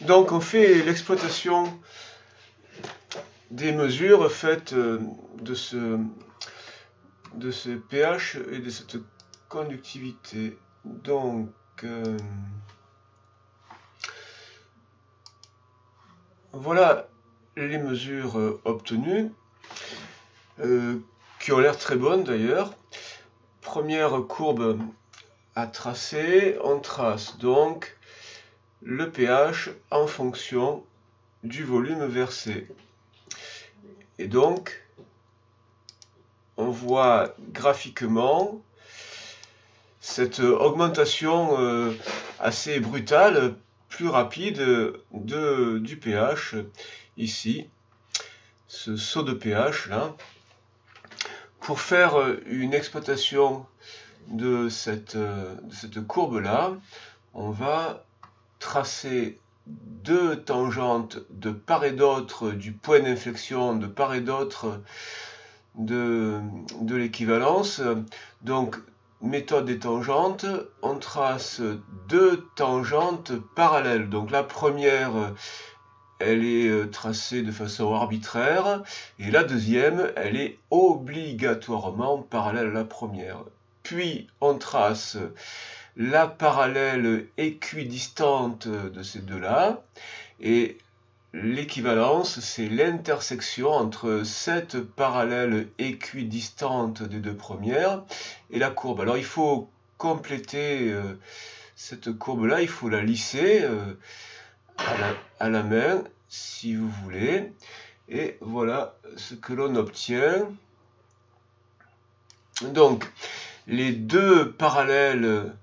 Donc on fait l'exploitation des mesures faites de ce pH et de cette conductivité. Donc voilà les mesures obtenues, qui ont l'air très bonnes d'ailleurs. Première courbe à tracer, on trace donc le pH en fonction du volume versé. Et donc, on voit graphiquement cette augmentation assez brutale, plus rapide du pH, ici, ce saut de pH là. Pour faire une exploitation de cette courbe là, on va tracer deux tangentes de part et d'autre du point d'inflexion, de part et d'autre de l'équivalence. Donc, méthode des tangentes, on trace deux tangentes parallèles. Donc la première, elle est tracée de façon arbitraire, et la deuxième, elle est obligatoirement parallèle à la première. Puis on trace la parallèle équidistante de ces deux-là, et l'équivalence, c'est l'intersection entre cette parallèle équidistante des deux premières et la courbe. Alors il faut compléter cette courbe-là, il faut la lisser à la main, si vous voulez. Et voilà ce que l'on obtient. Donc, les deux parallèles,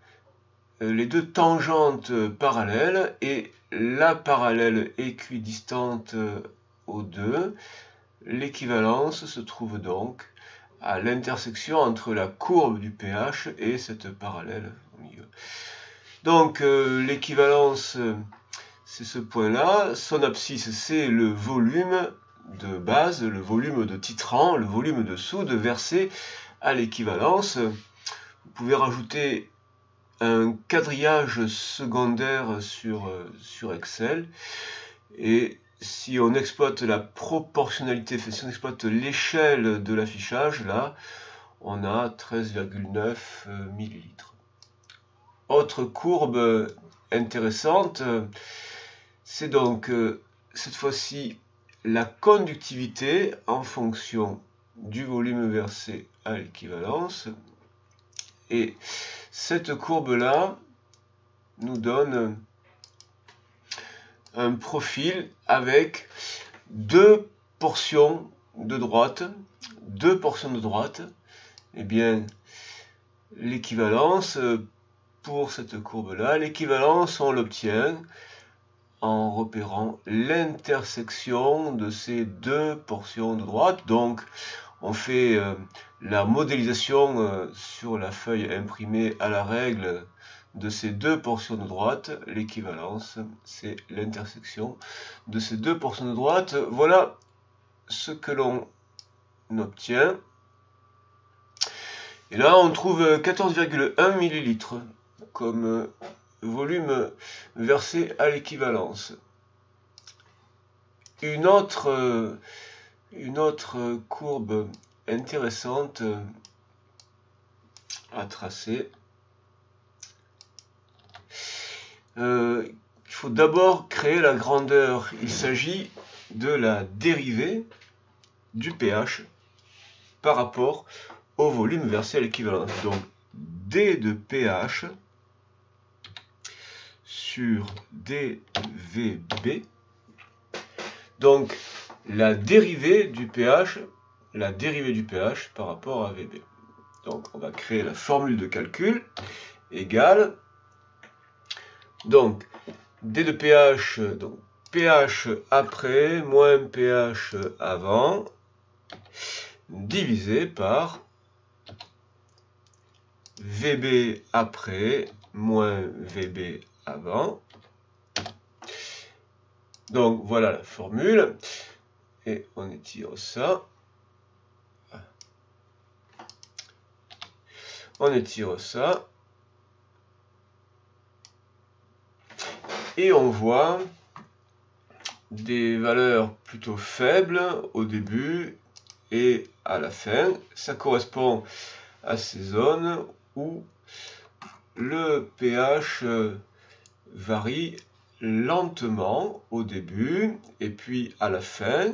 les deux tangentes parallèles et la parallèle équidistante aux deux, l'équivalence se trouve donc à l'intersection entre la courbe du pH et cette parallèle au milieu. Donc l'équivalence, c'est ce point-là. Son abscisse, c'est le volume de base, le volume de titrant, le volume de soude versé à l'équivalence. Vous pouvez rajouter un quadrillage secondaire sur Excel, et si on exploite la proportionnalité, si on exploite l'échelle de l'affichage, là, on a 13,9 millilitres. Autre courbe intéressante, c'est donc cette fois-ci la conductivité en fonction du volume versé à l'équivalence. Et cette courbe-là nous donne un profil avec deux portions de droite. Eh bien, l'équivalence pour cette courbe-là, l'équivalence, on l'obtient en repérant l'intersection de ces deux portions de droite. Donc, on fait la modélisation sur la feuille imprimée à la règle de ces deux portions de droite. L'équivalence, c'est l'intersection de ces deux portions de droite. Voilà ce que l'on obtient. Et là, on trouve 14,1 millilitres comme volume versé à l'équivalence. Une autre courbe intéressante à tracer. Il faut d'abord créer la grandeur. Il s'agit de la dérivée du pH par rapport au volume versé à l'équivalence. Donc D de pH sur dVB. Donc la dérivée du pH par rapport à VB. Donc on va créer la formule de calcul égale, donc D de pH, donc pH après moins pH avant, divisé par VB après moins VB avant. Donc voilà la formule, et on étire ça. On étire ça. Et on voit des valeurs plutôt faibles au début et à la fin. Ça correspond à ces zones où le pH varie lentement au début et puis à la fin.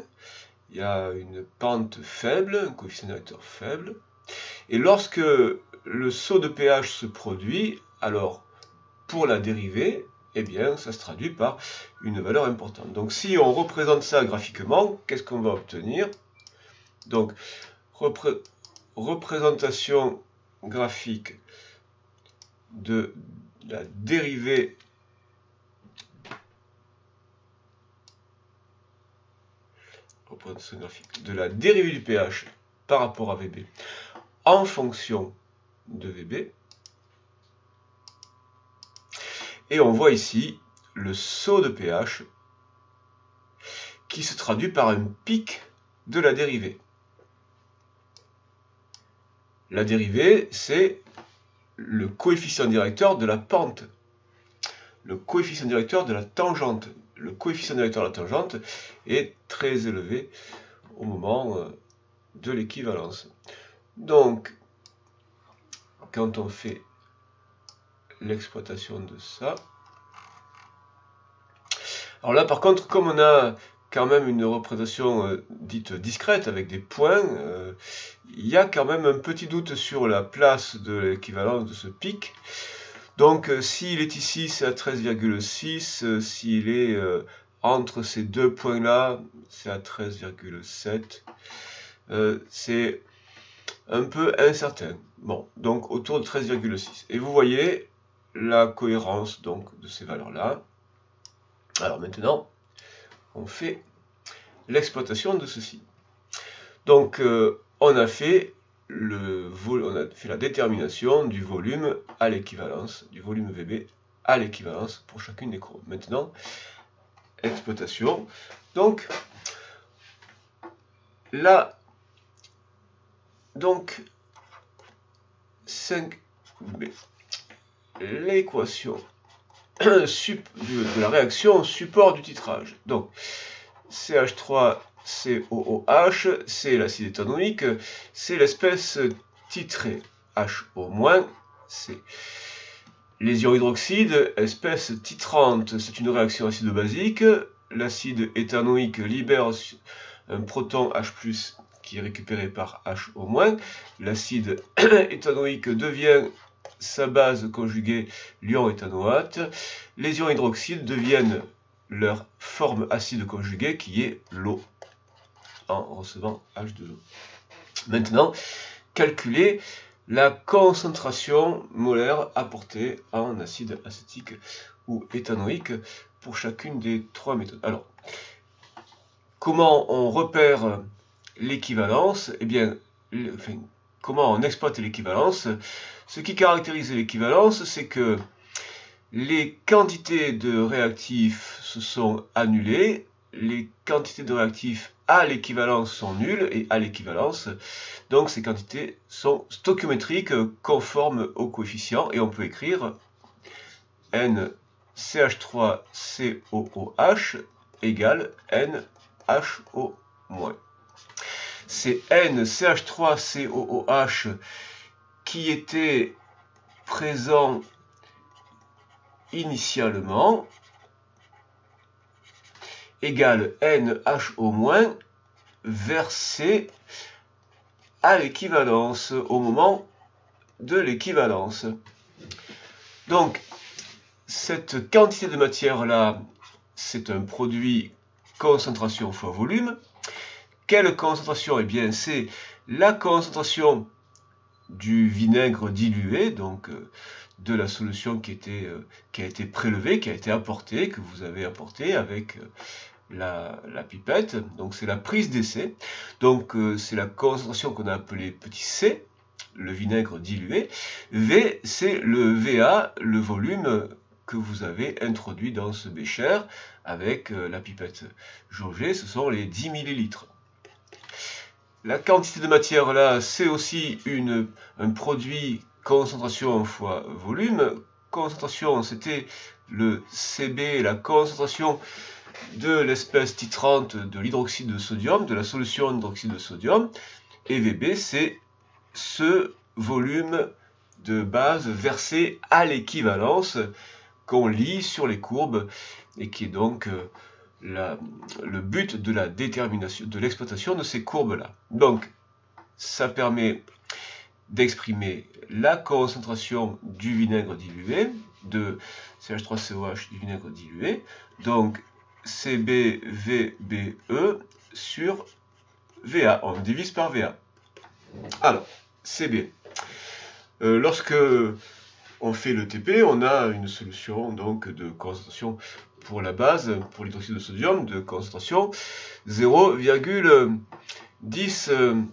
Il y a une pente faible, un coefficient directeur faible. Et lorsque le saut de pH se produit, alors pour la dérivée, eh bien, ça se traduit par une valeur importante. Donc si on représente ça graphiquement, qu'est-ce qu'on va obtenir? Donc, représentation graphique de la dérivée du pH par rapport à VB en fonction de VB. Et on voit ici le saut de pH qui se traduit par un pic de la dérivée. La dérivée, c'est le coefficient directeur de la pente, le coefficient directeur de la tangente. Le coefficient directeur de la tangente est très élevé au moment de l'équivalence. Donc, quand on fait l'exploitation de ça, alors là par contre, comme on a quand même une représentation dite discrète avec des points, il y a quand même un petit doute sur la place de l'équivalence de ce pic. Donc s'il est ici, c'est à 13,6, s'il est entre ces deux points-là, c'est à 13,7. C'est un peu incertain. Bon, donc autour de 13,6. Et vous voyez la cohérence donc de ces valeurs-là. Alors maintenant, on fait l'exploitation de ceci. Donc on a fait la détermination du volume à l'équivalence, du volume VB à l'équivalence pour chacune des courbes. Maintenant, exploitation. Donc là, donc 5b, l'équation de la réaction support du titrage. Donc CH3COOH, c'est l'acide éthanoïque, c'est l'espèce titrée. HO-, c'est les ions hydroxydes, espèce titrante, c'est une réaction acido-basique. L'acide éthanoïque libère un proton H+, qui est récupéré par HO-. L'acide éthanoïque devient sa base conjuguée l'ion éthanoate. Les ions hydroxydes deviennent leur forme acide conjuguée qui est l'eau en recevant H2O. Maintenant, calculer la concentration molaire apportée en acide acétique ou éthanoïque pour chacune des trois méthodes. Alors, comment on repère l'équivalence? Eh bien, comment on exploite l'équivalence? Ce qui caractérise l'équivalence, c'est que les quantités de réactifs se sont annulées, les quantités de réactifs à l'équivalence sont nulles, et à l'équivalence, donc ces quantités sont stoichiométriques conformes au coefficient, et on peut écrire NCH3COOH égale NHO-. C'est NCH3COOH qui était présent initialement égale NHO- versé à l'équivalence au moment de l'équivalence. Donc, cette quantité de matière-là, c'est un produit concentration fois volume. Quelle concentration? Eh bien, c'est la concentration du vinaigre dilué, donc de la solution qui a été prélevée, qui a été apportée, que vous avez apportée avec la pipette. Donc c'est la prise d'essai. Donc c'est la concentration qu'on a appelée petit c, le vinaigre dilué. V, c'est le VA, le volume que vous avez introduit dans ce bécher avec la pipette jaugée, ce sont les 10 millilitres. La quantité de matière là, c'est aussi un produit concentration fois volume. Concentration, c'était le CB, la concentration de l'espèce titrante de l'hydroxyde de sodium, de la solution d'hydroxyde de sodium, et VB, c'est ce volume de base versé à l'équivalence qu'on lit sur les courbes, et qui est donc le but de la détermination, de l'exploitation de ces courbes-là. Donc, ça permet d'exprimer la concentration du vinaigre dilué, de CH3COH du vinaigre dilué, donc CbVBE sur VA, on divise par VA. Alors, Cb. Lorsque on fait le TP, on a une solution donc de concentration pour la base, pour l'hydroxyde de sodium, de concentration 0,10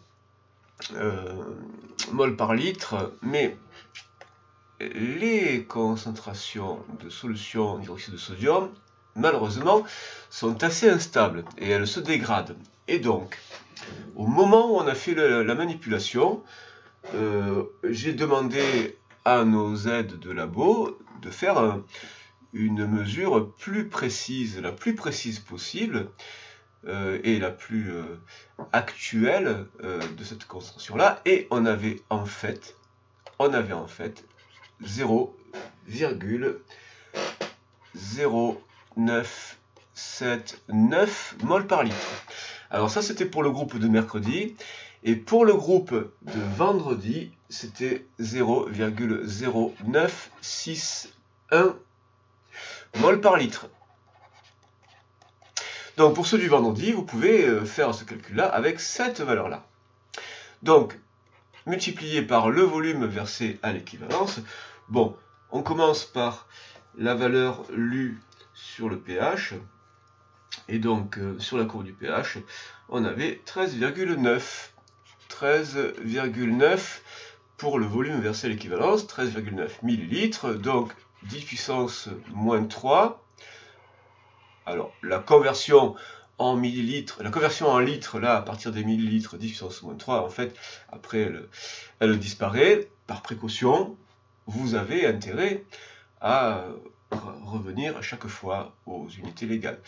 mol par litre, mais les concentrations de solution d'hydroxyde de sodium, malheureusement, sont assez instables et elles se dégradent. Et donc, au moment où on a fait la manipulation, j'ai demandé à nos aides de labo de faire une mesure plus précise, la plus précise possible, et la plus actuelle de cette concentration-là, et on avait en fait 0,0979 mol par litre. Alors ça, c'était pour le groupe de mercredi, et pour le groupe de vendredi, c'était 0,0961 mol par litre. Donc pour ceux du vendredi, vous pouvez faire ce calcul-là avec cette valeur-là. Donc, multiplié par le volume versé à l'équivalence. Bon, on commence par la valeur lue sur le pH. Et donc, sur la courbe du pH, on avait 13,9. 13,9 pour le volume versé à l'équivalence, 13,9 millilitres, donc 10 puissance moins 3. Alors, la conversion en millilitres, la conversion en litres, là, à partir des millilitres, 10 puissance moins 3, en fait, après, elle disparaît. Par précaution, vous avez intérêt à revenir à chaque fois aux unités légales.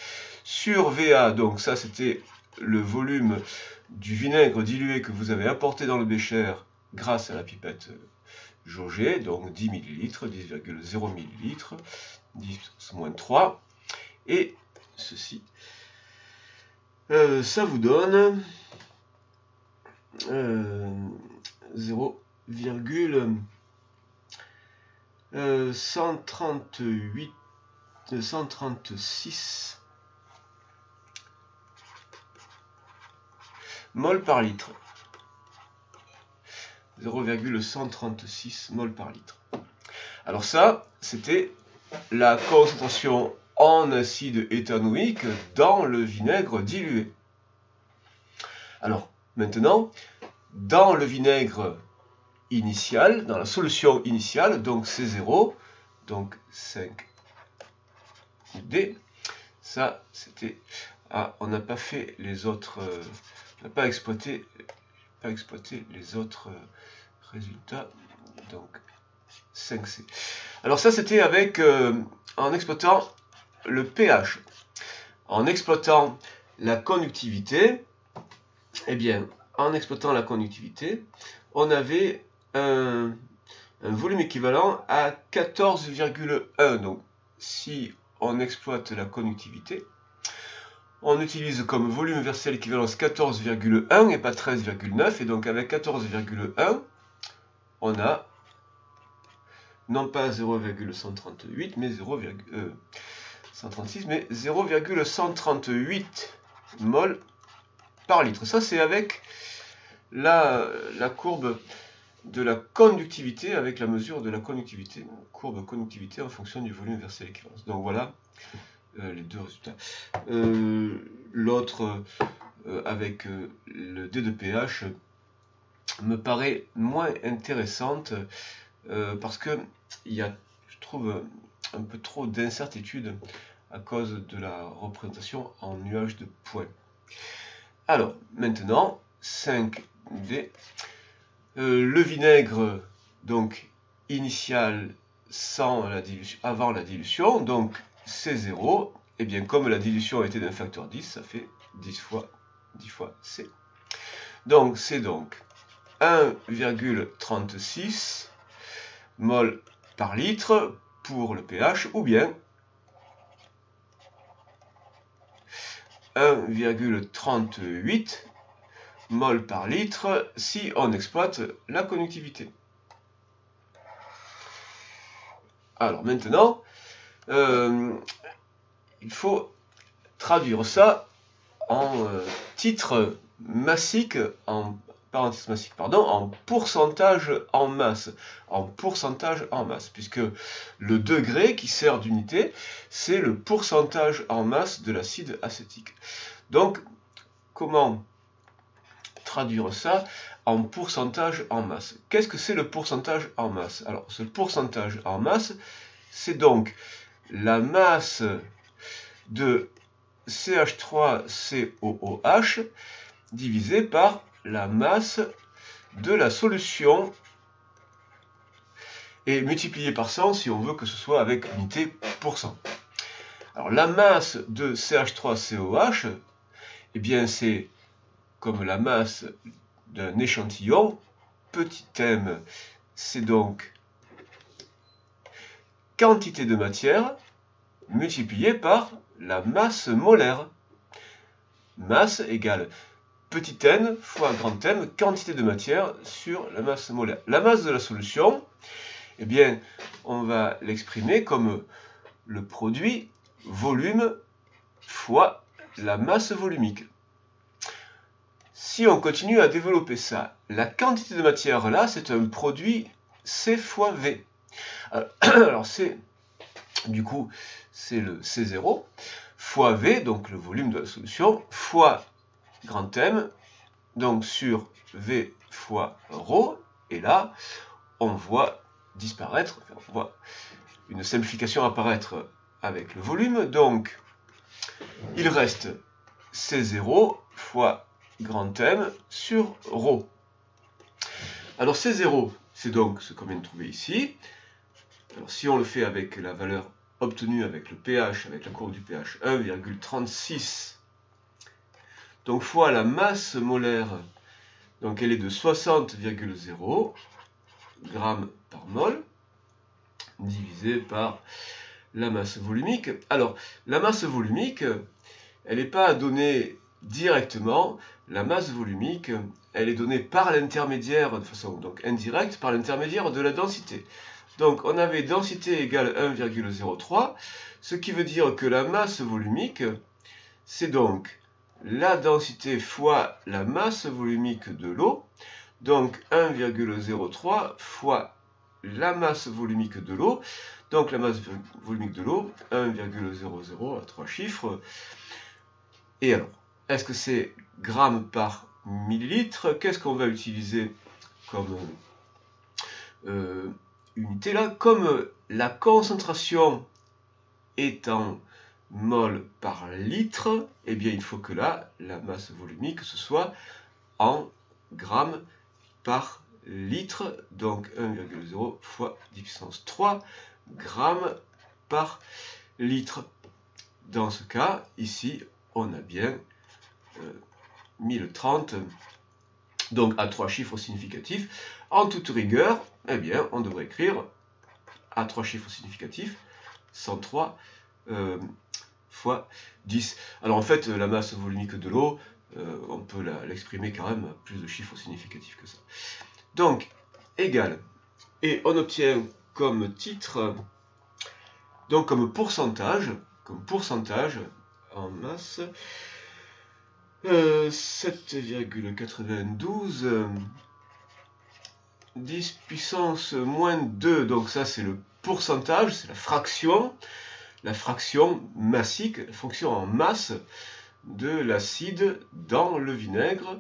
Sur VA, donc ça, c'était le volume du vinaigre dilué que vous avez apporté dans le bécher grâce à la pipette jaugée, donc 10 ml, 10,0 ml, 10 puissance moins 3, et ceci, ça vous donne 136 mol par litre. 0,136 mol par litre. Alors ça, c'était la concentration en acide éthanoïque dans le vinaigre dilué. Alors, maintenant, dans le vinaigre initial, dans la solution initiale, donc C0, donc 5D, ça, c'était... Ah, on n'a pas fait les autres... on n'a pas exploité les autres résultats, donc 5C. Alors ça, c'était avec... en exploitant le pH. En exploitant la conductivité, eh bien, en exploitant la conductivité, on avait un volume équivalent à 14,1. Donc, si on exploite la conductivité, on utilise comme volume versé à l'équivalence 14,1 et pas 13,9. Et donc, avec 14,1, on a non pas 0,138, mais 0,136, mais 0,138 mol par litre. Ça, c'est avec la courbe de la conductivité, avec la mesure de la conductivité, courbe conductivité en fonction du volume versé à l'équivalence. Donc voilà les deux résultats. L'autre, avec le D de pH, me paraît moins intéressante parce que il y a, je trouve, un peu trop d'incertitude à cause de la représentation en nuage de points. Alors, maintenant, 5D, le vinaigre, donc, initial sans la dilution, avant la dilution, donc C0, et bien comme la dilution a été d'un facteur 10, ça fait 10 fois C. Donc c'est donc 1,36 mol par litre pour le pH, ou bien 1,38 mol par litre si on exploite la conductivité. Alors maintenant, il faut traduire ça en titre massique, en parenthèse massique, pardon, en pourcentage en masse. En pourcentage en masse, puisque le degré qui sert d'unité, c'est le pourcentage en masse de l'acide acétique. Donc, comment traduire ça en pourcentage en masse? Qu'est-ce que c'est le pourcentage en masse? Alors, ce pourcentage en masse, c'est donc la masse de CH3COOH divisé par la masse de la solution et multiplié par 100 si on veut que ce soit avec l'unité %. Alors la masse de CH3COH, eh bien c'est comme la masse d'un échantillon, petit m, c'est donc quantité de matière multipliée par la masse molaire. Masse égale petit n fois grand M, quantité de matière sur la masse molaire. La masse de la solution, eh bien, on va l'exprimer comme le produit volume fois la masse volumique. Si on continue à développer ça, la quantité de matière là, c'est un produit C fois V. Alors C, du coup, c'est le C0, fois V, donc le volume de la solution, fois grand M, donc sur V fois ρ, et là, on voit disparaître, on voit une simplification apparaître avec le volume, donc il reste C0 fois grand M sur ρ. Alors C0, c'est donc ce qu'on vient de trouver ici. Alors si on le fait avec la valeur obtenue avec le pH, avec la courbe du pH, 1,36, donc fois la masse molaire, donc elle est de 60,0 grammes par mol, divisé par la masse volumique. Alors, la masse volumique, elle n'est pas donnée directement. La masse volumique, elle est donnée par l'intermédiaire, de façon donc indirecte, par l'intermédiaire de la densité. Donc, on avait densité égale 1,03, ce qui veut dire que la masse volumique, c'est donc la densité fois la masse volumique de l'eau, donc 1,03 fois la masse volumique de l'eau, donc la masse volumique de l'eau, 1,00 à 3 chiffres. Et alors, est-ce que c'est grammes par millilitre? Qu'est-ce qu'on va utiliser comme unité là? Comme la concentration est en mol par litre, eh bien il faut que là, la masse volumique, ce soit en grammes par litre, donc 1,0 fois 10 puissance 3 grammes par litre. Dans ce cas, ici, on a bien 1030, donc à 3 chiffres significatifs. En toute rigueur, eh bien, on devrait écrire à 3 chiffres significatifs 103 fois 10. Alors en fait, la masse volumique de l'eau, on peut l'exprimer quand même à plus de chiffres significatifs que ça. Donc, égal. Et on obtient comme titre, donc comme pourcentage en masse, 7,92 10 puissance moins 2. Donc ça, c'est le pourcentage, c'est la fraction massique, la fraction en masse de l'acide dans le vinaigre.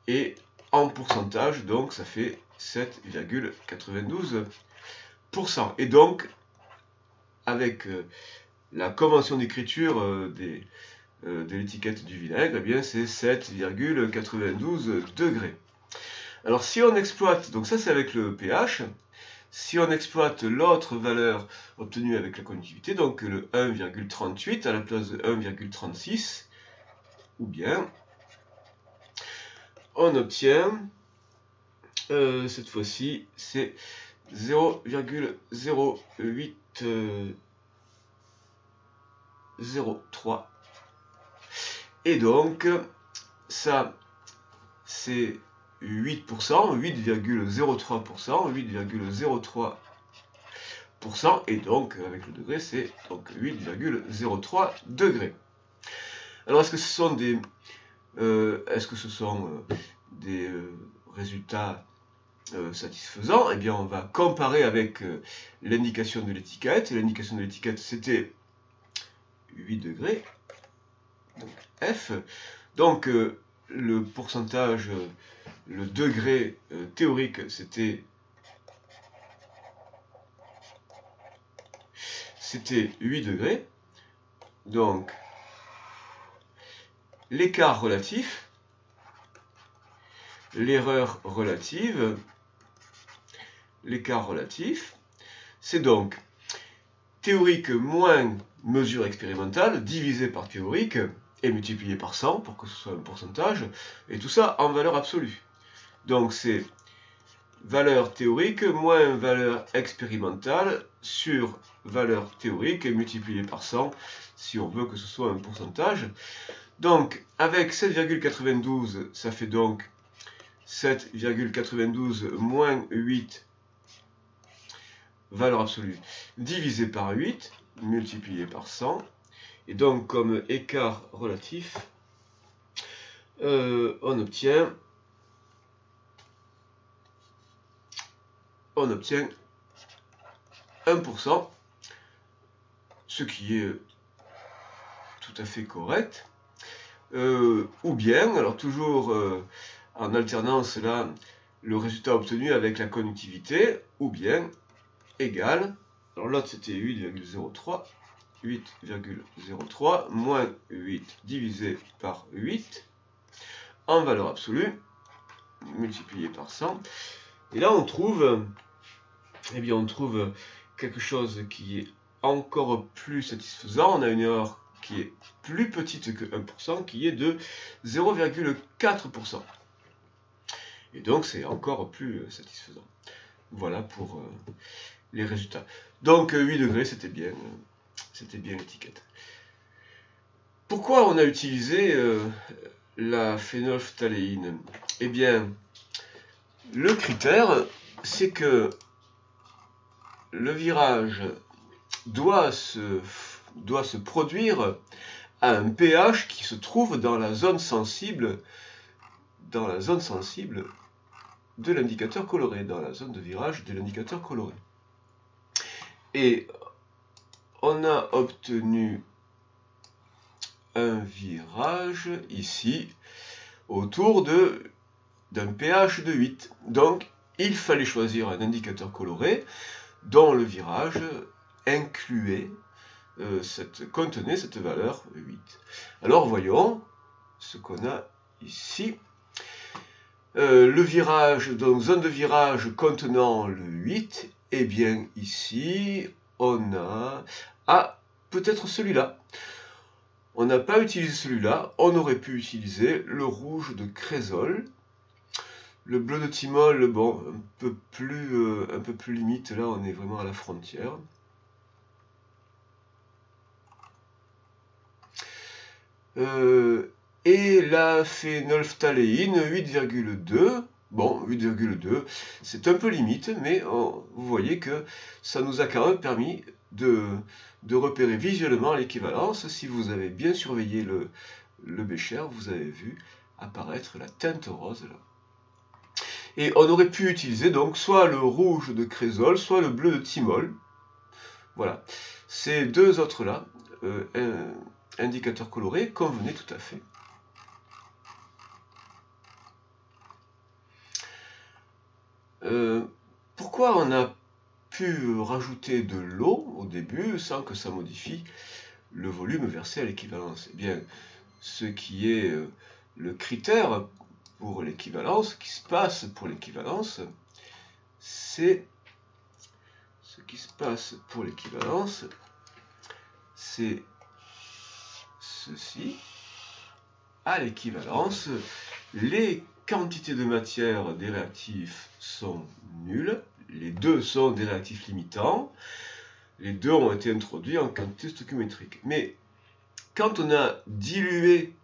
Et en pourcentage, donc ça fait 7,92%. Et donc, avec la convention d'écriture de l'étiquette du vinaigre, eh bien c'est 7,92 degrés. Alors si on exploite, donc ça c'est avec le pH, si on exploite l'autre valeur obtenue avec la conductivité, donc le 1,38 à la place de 1,36, ou bien on obtient, cette fois-ci, c'est 0,0803. Et donc, ça, c'est 8%, 8,03%, 8,03%, et donc, avec le degré, c'est donc 8,03 degrés. Alors, est-ce que ce sont des, résultats satisfaisants? Eh bien, on va comparer avec l'indication de l'étiquette. L'indication de l'étiquette, c'était 8 degrés, donc F. Donc, le pourcentage, le degré théorique, c'était 8 degrés. Donc, l'écart relatif, l'erreur relative, l'écart relatif, c'est donc théorique moins mesure expérimentale divisé par théorique et multiplié par 100 pour que ce soit un pourcentage, et tout ça en valeur absolue. Donc c'est valeur théorique moins valeur expérimentale sur valeur théorique et multiplié par 100 si on veut que ce soit un pourcentage. Donc avec 7,92, ça fait donc 7,92 moins 8 valeur absolue divisé par 8 multiplié par 100. Et donc comme écart relatif, on obtient 1%, ce qui est tout à fait correct. Ou bien, alors toujours en alternance là, le résultat obtenu avec la conductivité, ou bien égal, alors l'autre c'était 8,03 moins 8 divisé par 8 en valeur absolue multiplié par 100. Et là on trouve, eh bien on trouve quelque chose qui est encore plus satisfaisant. On a une erreur qui est plus petite que 1%, qui est de 0,4%. Et donc c'est encore plus satisfaisant. Voilà pour les résultats. Donc 8 degrés, c'était bien l'étiquette. Pourquoi on a utilisé la phénolphtaléine? Eh bien, le critère, c'est que le virage doit se produire à un pH qui se trouve dans la zone sensible de l'indicateur coloré, dans la zone de virage de l'indicateur coloré. Et on a obtenu un virage ici autour d'un pH de 8. Donc il fallait choisir un indicateur coloré dont le virage contenait cette valeur 8. Alors voyons ce qu'on a ici. Le virage, donc zone de virage contenant le 8, et bien ici on a peut-être celui-là. On n'a pas utilisé celui-là, on aurait pu utiliser le rouge de Crézol. Le bleu de thymol, bon, un peu plus limite, là on est vraiment à la frontière. Et la phénolphtaléine 8,2, bon 8,2, c'est un peu limite, mais vous voyez que ça nous a quand même permis de repérer visuellement l'équivalence. Si vous avez bien surveillé le bécher, vous avez vu apparaître la teinte rose là. Et on aurait pu utiliser donc soit le rouge de Crézol, soit le bleu de thymol. Voilà, ces deux autres là, indicateurs colorés, convenaient tout à fait. Pourquoi on a pu rajouter de l'eau au début sans que ça modifie le volume versé à l'équivalence? Eh bien, ce qui est le critère pour l'équivalence, ce qui se passe pour l'équivalence, c'est ceci. À l'équivalence, les quantités de matière des réactifs sont nulles. Les deux sont des réactifs limitants. Les deux ont été introduits en quantité stoichiométrique. Mais quand on a dilué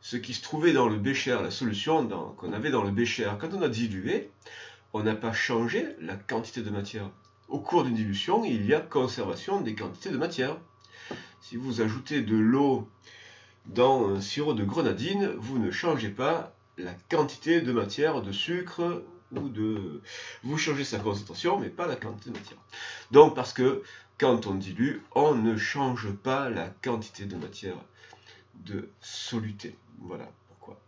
ce qui se trouvait dans le bécher, la solution qu'on avait dans le bécher, quand on a dilué, on n'a pas changé la quantité de matière. Au cours d'une dilution, il y a conservation des quantités de matière. Si vous ajoutez de l'eau dans un sirop de grenadine, vous ne changez pas la quantité de matière, de sucre, ou de... Vous changez sa concentration, mais pas la quantité de matière. Donc, parce que quand on dilue, on ne change pas la quantité de matière de soluté. Voilà pourquoi.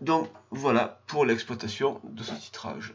Donc, voilà pour l'exploitation de ce titrage.